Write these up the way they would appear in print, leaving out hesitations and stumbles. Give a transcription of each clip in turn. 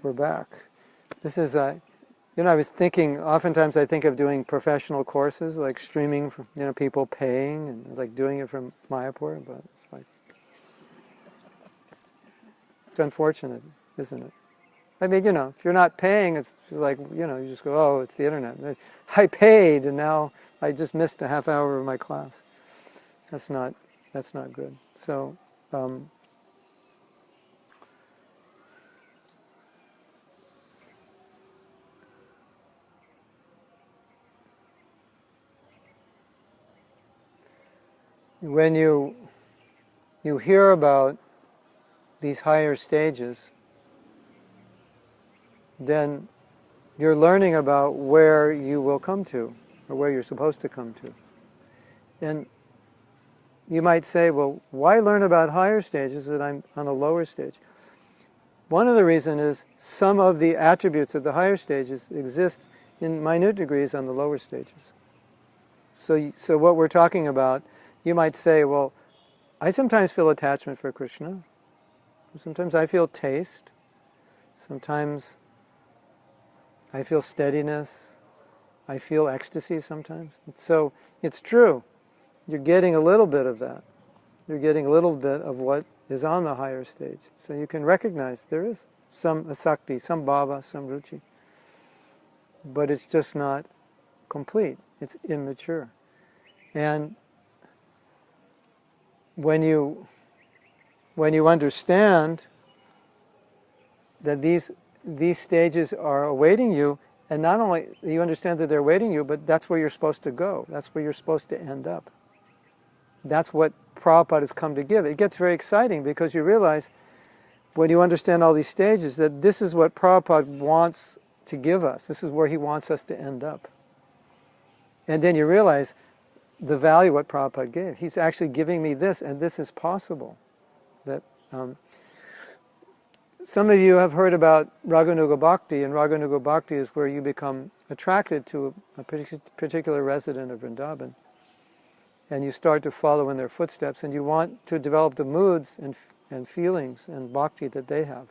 We're back. This is, I was thinking, oftentimes I think of doing professional courses, like streaming, from, people paying, and like doing it from Mayapur, but it's unfortunate, isn't it? I mean, if you're not paying, it's like, you just go, oh, it's the internet. I paid, and now I just missed a half hour of my class. That's not good. So, when you hear about these higher stages, then you're learning about where you will come to, or where you're supposed to come to. And you might say, well, why learn about higher stages that I'm on a lower stage? One of the reasons is some of the attributes of the higher stages exist in minute degrees on the lower stages. So what we're talking about, you might say, well, I sometimes feel attachment for Krishna. Sometimes I feel taste. Sometimes I feel steadiness. I feel ecstasy sometimes. So it's true. You're getting a little bit of that. You're getting a little bit of what is on the higher stage. So you can recognize there is some asakti, some bhava, some ruchi. But it's just not complete. It's immature. And when you understand that these stages are awaiting you, and not only you understand that they're awaiting you, but that's where you're supposed to go. That's where you're supposed to end up. That's what Prabhupada has come to give. It gets very exciting because you realize, when you understand all these stages, that this is what Prabhupada wants to give us. This is where he wants us to end up. And then you realize the value what Prabhupada gave. He's actually giving me this, and this is possible. That some of you have heard about Raganuga Bhakti, and Raganuga Bhakti is where you become attracted to a particular resident of Vrindavan, and you start to follow in their footsteps, and you want to develop the moods and feelings and bhakti that they have.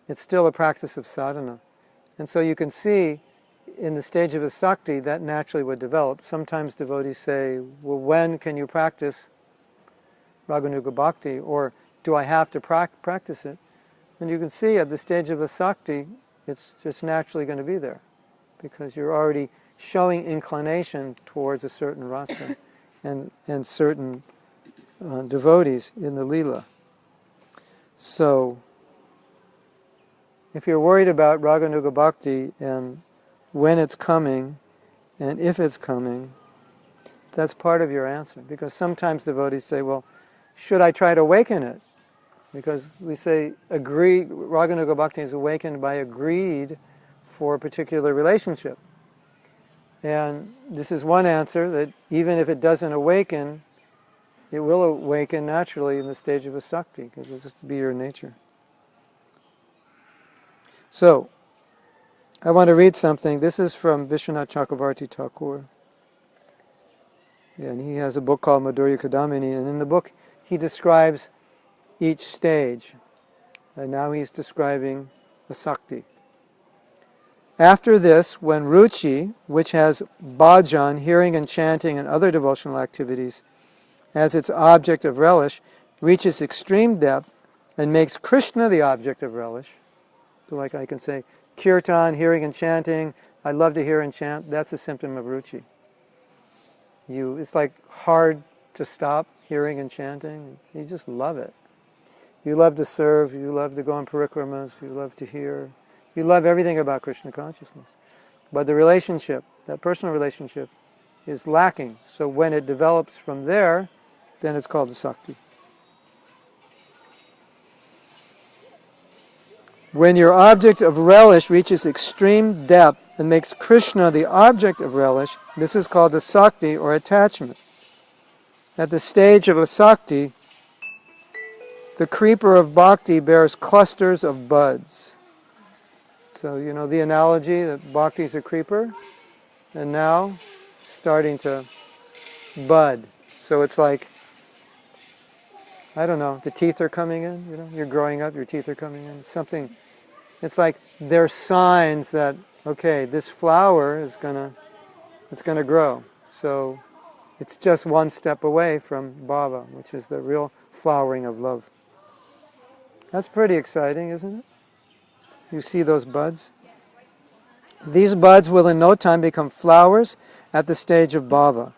It's still a practice of sadhana. And so you can see, in the stage of asakti, that naturally would develop. Sometimes devotees say, well, when can you practice Raganuga Bhakti, or do I have to practice it? And you can see at the stage of asakti, it's just naturally going to be there, because you're already showing inclination towards a certain rasa and certain devotees in the lila. So, if you're worried about Raganuga Bhakti and when it's coming and if it's coming, that's part of your answer. Because sometimes devotees say, well, should I try to awaken it? Because we say Raganuga Bhakti is awakened by a greed for a particular relationship. And this is one answer, that even if it doesn't awaken, it will awaken naturally in the stage of asakti, because it'll just be your nature. So, I want to read something. This is from Vishwanath Chakravarti Thakur. And he has a book called Madhurya Kadamini, and in the book he describes each stage. And now he's describing asakti. After this, when ruchi, which has bhajan, hearing and chanting and other devotional activities, as its object of relish, reaches extreme depth and makes Krishna the object of relish. So like I can say, kirtan, hearing and chanting, I love to hear and chant, that's a symptom of ruchi. It's like hard to stop hearing and chanting. You just love it. You love to serve, you love to go on parikramas, you love to hear. You love everything about Krishna consciousness. But the relationship, that personal relationship, is lacking. So when it develops from there, then it's called asakti. When your object of relish reaches extreme depth and makes Krishna the object of relish, this is called asakti, or attachment. At the stage of asakti, the creeper of bhakti bears clusters of buds. So, the analogy that bhakti is a creeper, and now starting to bud. So it's like, I don't know, the teeth are coming in, you know, you're growing up, your teeth are coming in, something. It's like they're signs that, okay, this flower is it's gonna grow. So it's just one step away from bhava, which is the real flowering of love. That's pretty exciting, isn't it? You see those buds? These buds will in no time become flowers at the stage of bhava,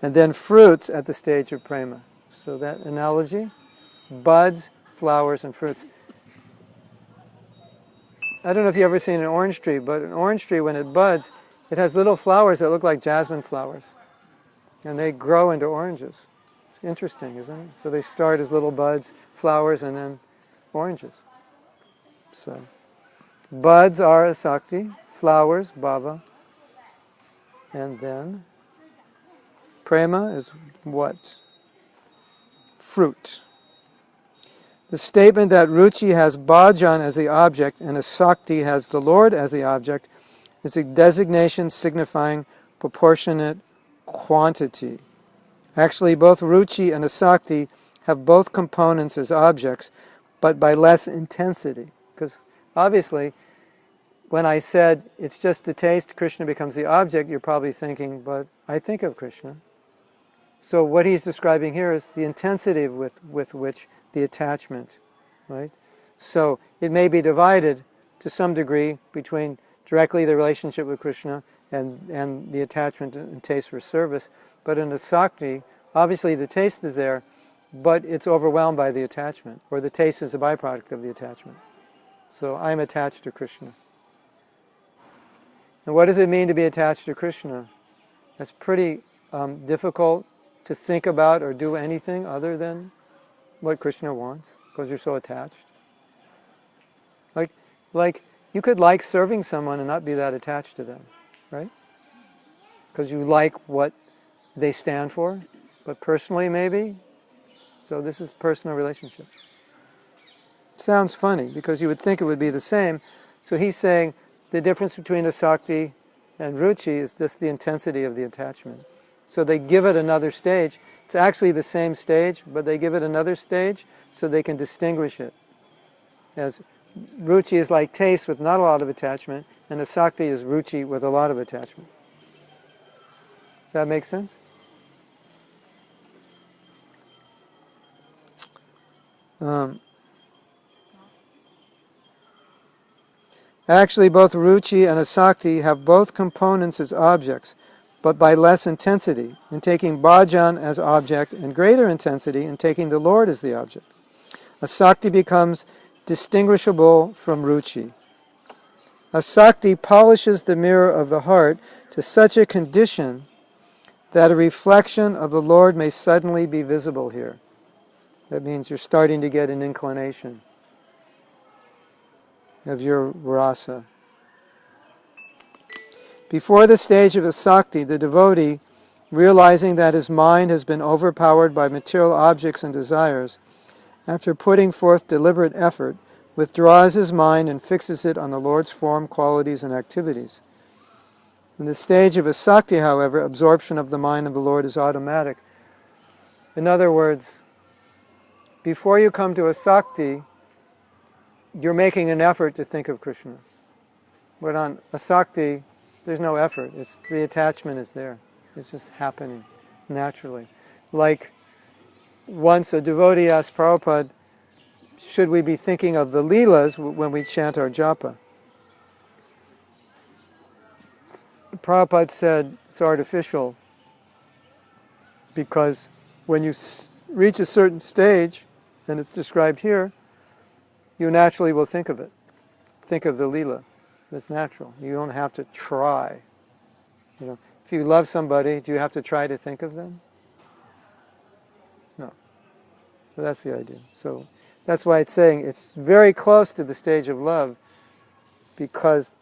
and then fruits at the stage of prema. So that analogy, buds, flowers, and fruits. I don't know if you've ever seen an orange tree, but an orange tree, when it buds, it has little flowers that look like jasmine flowers. And they grow into oranges. It's interesting, isn't it? So they start as little buds, flowers, and then oranges. So buds are asakti, flowers, bhava, and then prema is what? Fruit. The statement that ruchi has bhajan as the object and asakti has the Lord as the object is a designation signifying proportionate quantity. Actually, both ruchi and asakti have both components as objects, but by less intensity. Because obviously, when I said it's just the taste, Krishna becomes the object, you're probably thinking, but I think of Krishna. So what he's describing here is the intensity with which the attachment, right? So it may be divided to some degree between directly the relationship with Krishna and the attachment and taste for service. But in asakti, obviously the taste is there, but it's overwhelmed by the attachment, or the taste is a byproduct of the attachment. So I'm attached to Krishna. And what does it mean to be attached to Krishna? That's pretty difficult to think about or do anything other than what Krishna wants, because you're so attached. Like you could like serving someone and not be that attached to them, right? Because you like what they stand for, but personally maybe. So this is personal relationship. Sounds funny, because you would think it would be the same. So he's saying the difference between asakti and ruchi is just the intensity of the attachment. So they give it another stage. It's actually the same stage, but they give it another stage so they can distinguish it. As ruchi is like taste with not a lot of attachment, and asakti is ruchi with a lot of attachment. Does that make sense? Actually, both ruchi and asakti have both components as objects, but by less intensity, in taking bhajan as object, and greater intensity in taking the Lord as the object. Asakti becomes distinguishable from ruchi. Asakti polishes the mirror of the heart to such a condition that a reflection of the Lord may suddenly be visible here. That means you're starting to get an inclination of your rasa. Before the stage of asakti, the devotee, realizing that his mind has been overpowered by material objects and desires, after putting forth deliberate effort, withdraws his mind and fixes it on the Lord's form, qualities, and activities. In the stage of asakti, however, absorption of the mind of the Lord is automatic. In other words, before you come to asakti, you're making an effort to think of Krishna. But on asakti, there's no effort. It's the attachment is there. It's just happening naturally. Like once a devotee asked Prabhupada, should we be thinking of the Leelas when we chant our japa? Prabhupada said it's artificial, because when you reach a certain stage, and it's described here, you naturally will think of it. Think of the Leela. It's natural. You don't have to try. You know, if you love somebody, do you have to try to think of them? No. So that's the idea. So that's why it's saying it's very close to the stage of love, because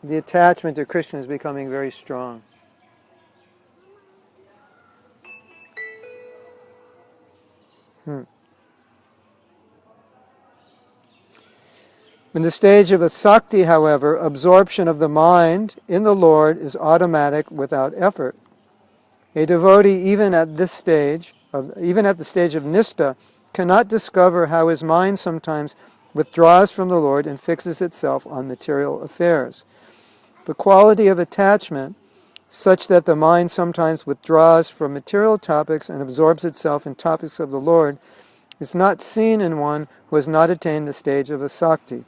the attachment to Krishna is becoming very strong. In the stage of asakti, however, absorption of the mind in the Lord is automatic without effort. A devotee, even at the stage of nistha, cannot discover how his mind sometimes withdraws from the Lord and fixes itself on material affairs. The quality of attachment, such that the mind sometimes withdraws from material topics and absorbs itself in topics of the Lord, is not seen in one who has not attained the stage of asakti.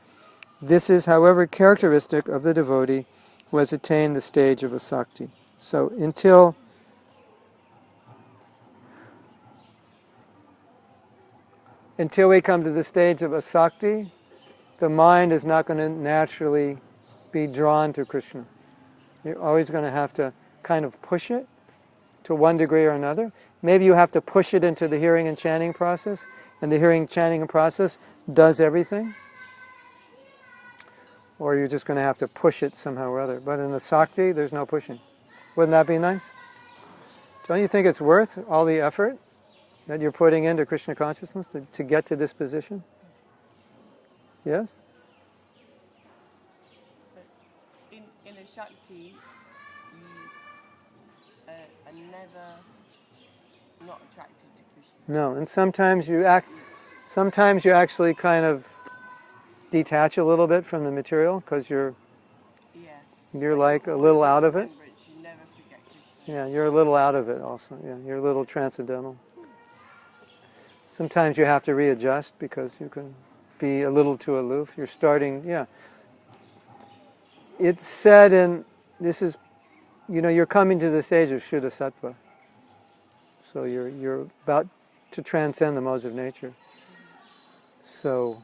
This is, however, characteristic of the devotee who has attained the stage of asakti. So until we come to the stage of asakti, the mind is not going to naturally be drawn to Krishna. You're always going to have to kind of push it to one degree or another. Maybe you have to push it into the hearing and chanting process, and the hearing, chanting, and process does everything. Or you're just going to have to push it somehow or other. But in the Sakti, there's no pushing. Wouldn't that be nice? Don't you think it's worth all the effort that you're putting into Krishna consciousness to get to this position? Yes? So in a Shakti, you are never not attracted to Krishna. No, and sometimes you actually kind of detach a little bit from the material because you're like a little out of it. You never forget Krishna. Yeah, you're a little out of it also. Yeah, you're a little transcendental. Sometimes you have to readjust because you can be a little too aloof. You're starting, yeah. It's said you're coming to the stage of Shuddha Sattva. So you're about to transcend the modes of nature. So,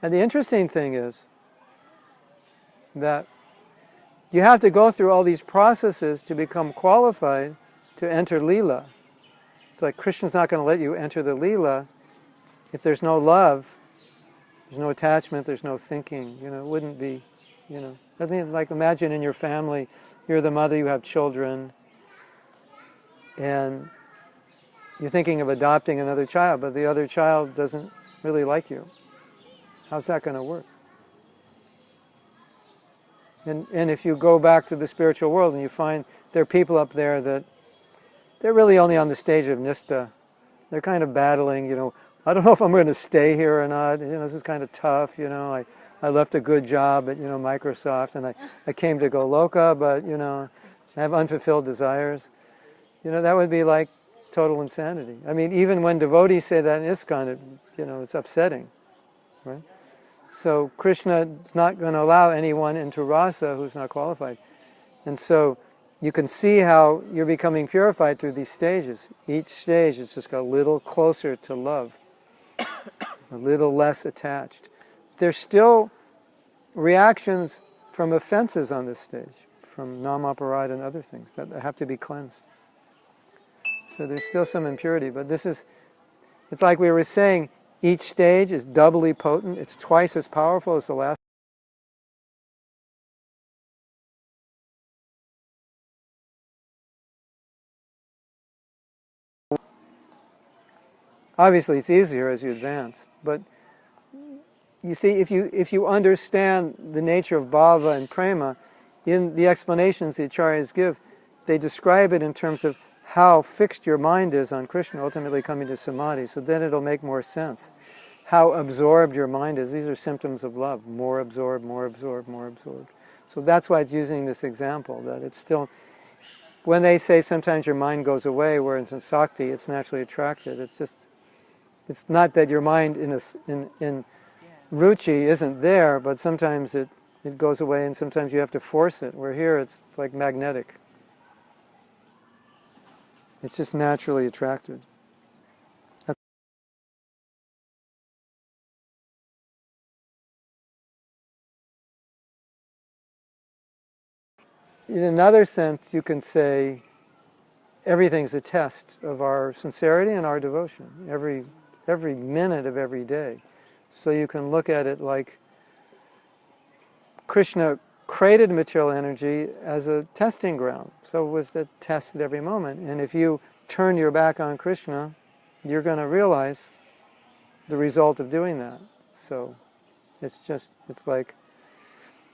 and the interesting thing is that you have to go through all these processes to become qualified to enter Leela. It's like Krishna's not going to let you enter the Leela if there's no love, there's no attachment, there's no thinking. It wouldn't be, I mean, like imagine in your family, you're the mother, you have children, and you're thinking of adopting another child, but the other child doesn't really like you. How's that going to work? And if you go back to the spiritual world and you find there are people up there that they're really only on the stage of nista. They're kind of battling, I don't know if I'm going to stay here or not. This is kind of tough, I left a good job at, Microsoft, and I came to Goloka, but, I have unfulfilled desires. That would be like total insanity. I mean, even when devotees say that in ISKCON, it's upsetting, right? So Krishna is not going to allow anyone into rasa who's not qualified. And so you can see how you're becoming purified through these stages. Each stage is just a little closer to love, a little less attached. There's still reactions from offenses on this stage, from namaparad and other things that have to be cleansed. So there's still some impurity, but it's like we were saying, each stage is doubly potent. It's twice as powerful as the last. Obviously, it's easier as you advance, but you see, if you understand the nature of bhava and prema, in the explanations the acharyas give, they describe it in terms of how fixed your mind is on Krishna, ultimately coming to samadhi. So then it'll make more sense. How absorbed your mind is. These are symptoms of love. More absorbed, more absorbed, more absorbed. So that's why it's using this example, that it's still, when they say sometimes your mind goes away, whereas in Sakti it's naturally attracted, it's not that your mind in ruchi isn't there, but sometimes it goes away and sometimes you have to force it. Where here it's like magnetic. It's just naturally attracted. In another sense, you can say everything's a test of our sincerity and our devotion, every minute of every day. So you can look at it like Krishna created material energy as a testing ground. So it was the test at every moment. And if you turn your back on Krishna, you're going to realize the result of doing that. So it's like,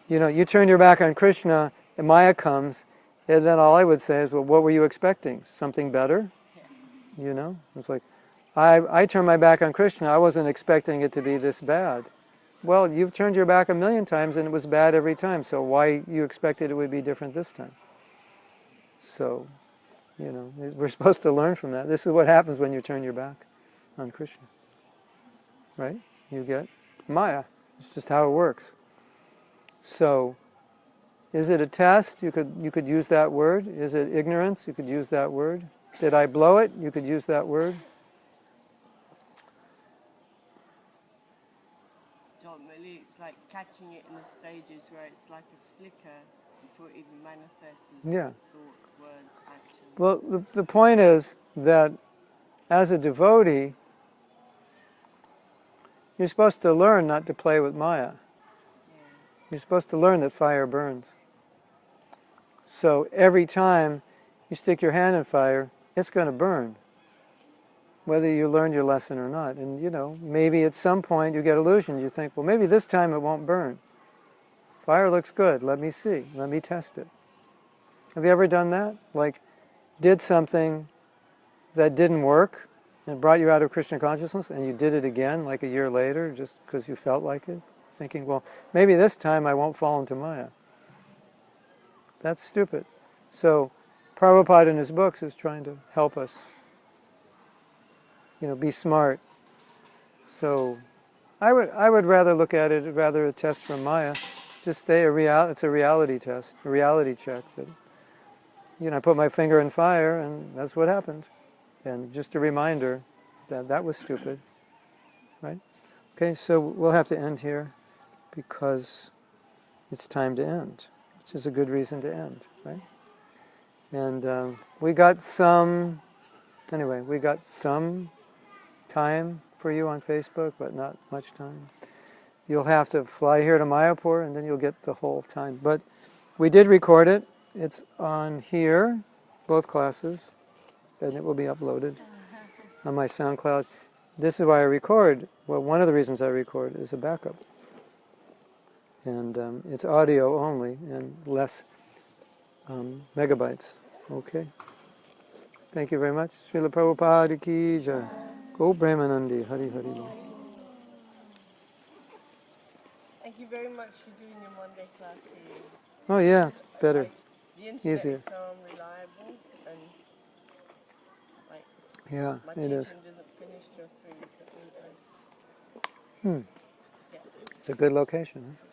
you turn your back on Krishna, and Maya comes, and then all I would say is, well, what were you expecting? Something better? It's like, I turned my back on Krishna. I wasn't expecting it to be this bad. Well, you've turned your back 1,000,000 times and it was bad every time. So why you expected it would be different this time? So, we're supposed to learn from that. This is what happens when you turn your back on Krishna. Right? You get Maya. It's just how it works. So, is it a test? You could use that word. Is it ignorance? You could use that word. Did I blow it? You could use that word. Ultimately, it's like catching it in the stages where it's like a flicker before it even manifests as Yeah. thoughts, words, actions. Well, the point is that as a devotee, you're supposed to learn not to play with Maya. You're supposed to learn that fire burns. So every time you stick your hand in fire, it's going to burn, whether you learned your lesson or not. And maybe at some point you get illusions. You think, well, maybe this time it won't burn. Fire looks good. Let me see. Let me test it. Have you ever done that? Like, did something that didn't work and brought you out of Krishna consciousness, and you did it again like a year later just because you felt like it, thinking, well, maybe this time I won't fall into Maya. That's stupid. So Prabhupada in his books is trying to help us, be smart. So I would rather look at it rather a test from Maya. Just it's a reality test, a reality check. That I put my finger in fire and that's what happened. And just a reminder that that was stupid, right? Okay, so we'll have to end here because it's time to end, which is a good reason to end, right? And we got some time for you on Facebook, but not much time. You'll have to fly here to Mayapur and then you'll get the whole time. But we did record it. It's on here, both classes, and it will be uploaded on my SoundCloud. This is why I record. Well, one of the reasons I record is a backup. And it's audio only and less megabytes. Okay. Thank you very much. Srila Prabhupada ki jai. Go Brahmanandi. Hari Hari Bol. Thank you very much for doing your Monday class here. Oh yeah, it's better. Like, the internet Easier. is so unreliable, and like Yeah, my it teaching is. doesn't finish till 3, so it means yeah. It's a good location. Huh?